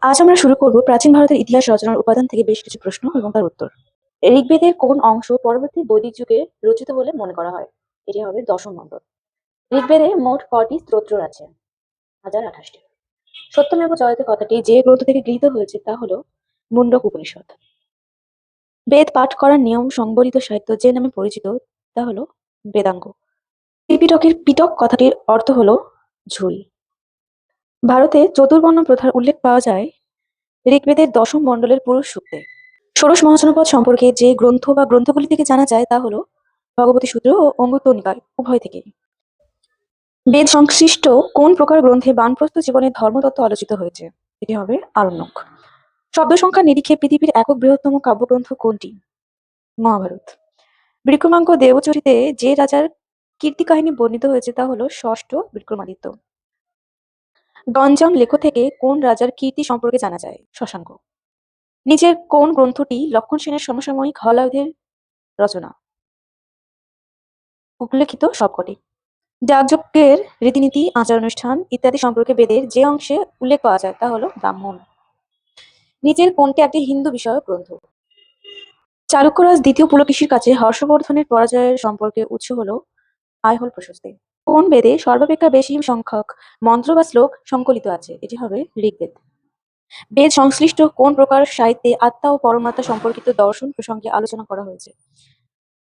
আজ আমরা শুরু করব প্রাচীন ভারতের ইতিহাস রচনার উপাদান থেকে বেশ কিছু প্রশ্ন এবং তার উত্তর। ঋগ্বেদের কোন অংশ পরবর্তী বৈদিক যুগে রচিত বলে মনে করা হয়? এটি হবে দশম মণ্ডল। ঋগ্বেদে মোট কটি স্তোত্র আছে? 1028টি। সত্যমেব জয়তে কথাটি যে গ্রন্থ থেকে গৃহীত হয়েছে তা হলো মুন্ডক উপনিষদ। বেদ পাঠ করার নিয়ম সংবলিত সাহিত্য যে নামে পরিচিত তা হলো বেদাঙ্গ। ত্রিপিটকের পিটক কথাটির অর্থ হলো ঝুল। ভারতে চতুর্বর্ণ প্রথার উল্লেখ পাওয়া যায় ঋগ্বেদের দশম মণ্ডলের পুরুষ সূক্তে। ষোড়শ মহাজনপদ সম্পর্কে যে গ্রন্থ বা গ্রন্থগুলি থেকে জানা যায় তা হলো ভগবতী সূত্র ও অঙ্গুত্র নিকায় উভয় থেকে। বেদ সংশ্লিষ্ট কোন প্রকার গ্রন্থে বানপ্রস্থ জীবনের ধর্মতত্ত্ব আলোচিত হয়েছে? এটি হবে আরণ্যক। শব্দ সংখ্যার নিরিখে পৃথিবীর একক বৃহত্তম কাব্যগ্রন্থ কোনটি? মহাভারত। বিক্রমাঙ্ক দেবচরিতে যে রাজার কীর্তি কাহিনী বর্ণিত হয়েছে তা হলো ষষ্ঠ বিক্রমাদিত্য। গঞ্জাম লেখ থেকে কোন রাজার কীর্তি সম্পর্কে জানা যায়? শশাঙ্ক। নিচের কোন গ্রন্থটি লক্ষণ সেনের সমসাময়িক হলায়ুধের রচনা? উল্লেখিত সবকটি। যাগযজ্ঞের রীতিনীতি, আচার-অনুষ্ঠান ইত্যাদি সম্পর্কে বেদের যে অংশে উল্লেখ পাওয়া যায় তা হলো ব্রাহ্মণ। নিচের কোনটি একটি হিন্দু বিষয়ক গ্রন্থ? চালুক্যরাজ দ্বিতীয় পুলকেশীর কাছে হর্ষবর্ধনের পরাজয়ের সম্পর্কে উৎস হলো আইহোল প্রশস্তি। কোন বেদে সর্বাপেক্ষা বেশি সংখ্যক মন্ত্র বা শ্লোক সংকলিত আছে? এটি হবে ঋগ্বেদ। বেদ সংশ্লিষ্ট কোন প্রকার সাহিত্যে আত্মা ও পরমাত্মা সম্পর্কিত দর্শন প্রসঙ্গে আলোচনা করা হয়েছে?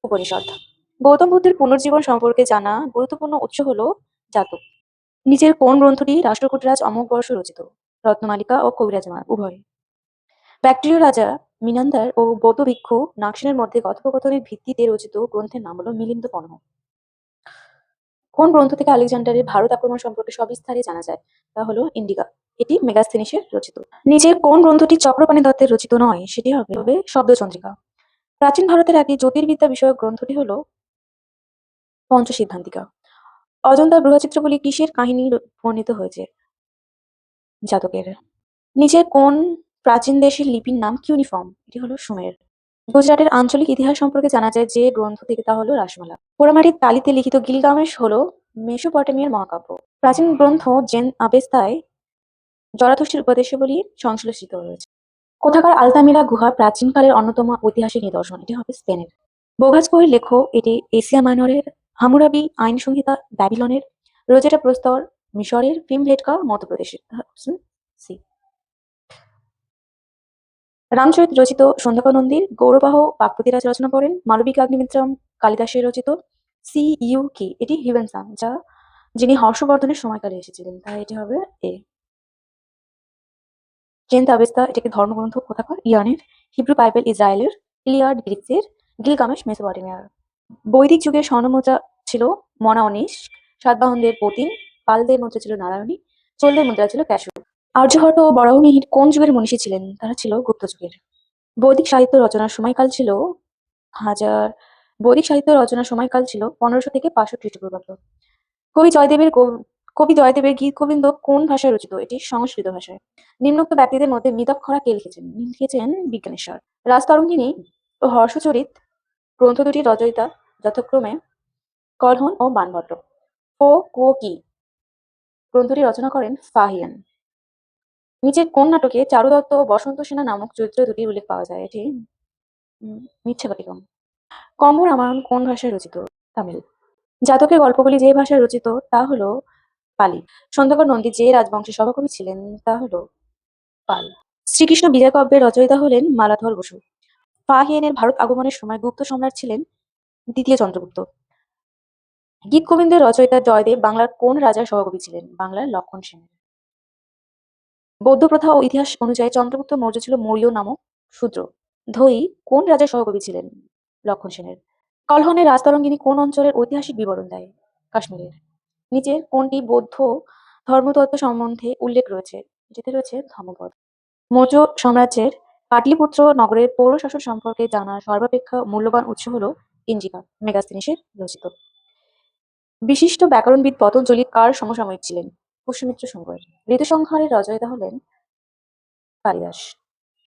উপনিষদ। গৌতম বুদ্ধের পুনর্জীবন সম্পর্কে জানা গুরুত্বপূর্ণ উৎস হলো জাতক। নিচের কোন গ্রন্থটি রাষ্ট্রকূটরাজ অমোঘবর্ষ রচিত? রত্নমালিকা ও কবিরাজমালা উভয়। ব্যাক্ট্রিয় রাজা মিনান্দার ও বৌদ্ধ ভিক্ষু নাগসেনের মধ্যে কথোপকথনের ভিত্তিতে রচিত গ্রন্থের নাম হলো মিলিন্দ পণ্য। কোন গ্রন্থ থেকে আলেকজান্ডারের ভারত আক্রমণ সম্পর্কে সবিস্তারে জানা যায়? তা হলো ইন্ডিকা। এটি মেগাস্থেনিসের রচিত। নিচের কোন গ্রন্থটি চক্রপাণি দত্তের রচিত নয়? সেটি হবে শব্দচন্দ্রিকা। প্রাচীন ভারতের একটি জ্যোতির্বিদ্যা বিষয়ক গ্রন্থটি হলো পঞ্চসিদ্ধান্তিকা। অজন্তা বৃহচিত্রগুলি কিসের কাহিনী বর্ণিত হয়েছে? জাতকের। নিচের কোন প্রাচীন দেশের লিপির নাম কিউনিফর্ম? এটি হলো সুমের। গুজরাটের আঞ্চলিক ইতিহাস সম্পর্কে জানা যায় যে গ্রন্থ থেকে তা হলো রাসমালা। পোড়ামাটির তালিতে লিখিত গিলগামেশ হলো মেসোপটেমিয়ার মহাকাব্য। প্রাচীন গ্রন্থ জেন আবেস্তায় জরাথুস্ট্রের উপদেশাবলী সংশ্লেষিত রয়েছে। কোথাকার আলতামিরা গুহা প্রাচীনকালের অন্যতম ঐতিহাসিক নিদর্শন? এটি হবে স্পেনের। বোগাজকোহের লেখ এটি এশিয়া মাইনরের, হামুরাবি আইন সংহিতা ব্যাবিলনের, রোজেটা প্রস্তর মিশরের, ভীমবেটকা মধ্যপ্রদেশের। Option C. রামচরিত রচিত সন্ধ্যাকর নন্দীর গৌরবাহ বাগপতিরাজ রচনা করেন। মালবিকা অগ্নিমিত্রম কালিদাসের রচিত সি ইউ কি? এটি হিউয়েনসাং, যিনি হর্ষবর্ধনের সময়কালে এসেছিলেন, তাই এটি হবে এ। জেন আবেস্তা এটাকে ধর্মগ্রন্থ কোথাকার? ইরানের। হিব্রু বাইবেল ইসরায়েলের, ইলিয়াড গ্রিসের, গিলগামেশ মেসোপটেমিয়ার। বৈদিক যুগে স্বর্ণমুদ্রা ছিল মনা-অনিশ, সাতবাহনদের পতিন, পালদের মুদ্রা ছিল নারায়ণী, চোলদের মুদ্রা ছিল ক্যাশু। আর্যভট্ট ও বরাহমিহির কোন যুগের মনীষী ছিলেন? তারা ছিল গুপ্ত যুগের। বৈদিক সাহিত্য রচনার সময়কাল ছিল হাজার বৈদিক সাহিত্য রচনার সময়কাল ছিল 1500 থেকে 500 খ্রিস্টপূর্বাব্দ। কবি জয়দেবের গীত গোবিন্দ কোন ভাষায় রচিত? এটি সংস্কৃত ভাষায়। নিম্নোক্ত ব্যক্তিদের মধ্যে মৃতক্ষরা কে লিখেছেন? লিখেছেন বিজ্ঞানেশ্বর। রাজতরঙ্গিনী ও হর্ষচরিত গ্রন্থ দুটির রচয়িতা যথাক্রমে কলহন ও বাণভট্ট। ও কুয়ো কি গ্রন্থটি রচনা করেন ফাহিয়ান। নিচের কোন নাটকে চারু দত্ত ও বসন্ত সেনা নামক চরিত্র দুটির উল্লেখ পাওয়া যায়? এটি মিথ্যাবাটিকম। কম্ব রামায়ণ কোন ভাষায় রচিত? তামিল। জাতকের গল্পগুলি যে ভাষায় রচিত তা হলো পালি। সন্ধ্যাকর নন্দী যে রাজবংশের সভাকবি ছিলেন তা হলো পাল। শ্রীকৃষ্ণ বিজয় কাব্যের রচয়িতা হলেন মালাধর বসু। ফাহিয়ানের ভারত আগমনের সময় গুপ্ত সম্রাট ছিলেন দ্বিতীয় চন্দ্রগুপ্ত। গীত গোবিন্দের রচয়িতা জয়দেব বাংলার কোন রাজার সভাকবি ছিলেন? বাংলার লক্ষণ সেনের। বৌদ্ধ প্রথা ও ইতিহাস অনুযায়ী চন্দ্রগুপ্ত মৌর্য ছিল মৌর্য নামক শূদ্র। ধৈ কোন রাজার সভাকবি ছিলেন? লক্ষণ সেনের। কলহনের রাজতরঙ্গিনী কোন অঞ্চলের ঐতিহাসিক বিবরণ দেয়? কাশ্মীরের। নিচের কোনটি বৌদ্ধ ধর্মতত্ত্ব সম্বন্ধে উল্লেখ রয়েছে? যেতে রয়েছে ধর্মপদ। মৌর্য সাম্রাজ্যের পাটলিপুত্র নগরের পৌর শাসন সম্পর্কে জানার সর্বাপেক্ষা মূল্যবান উৎস হল ইঞ্জিকা, মেগাস্থেনিসের রচিত। বিশিষ্ট ব্যাকরণবিদ পতঞ্জলি কার সমসাময়িক ছিলেন? পুষ্যমিত্র শঙ্করের। ঋতুসংহারের রচয়িতা হলেন কালিদাস।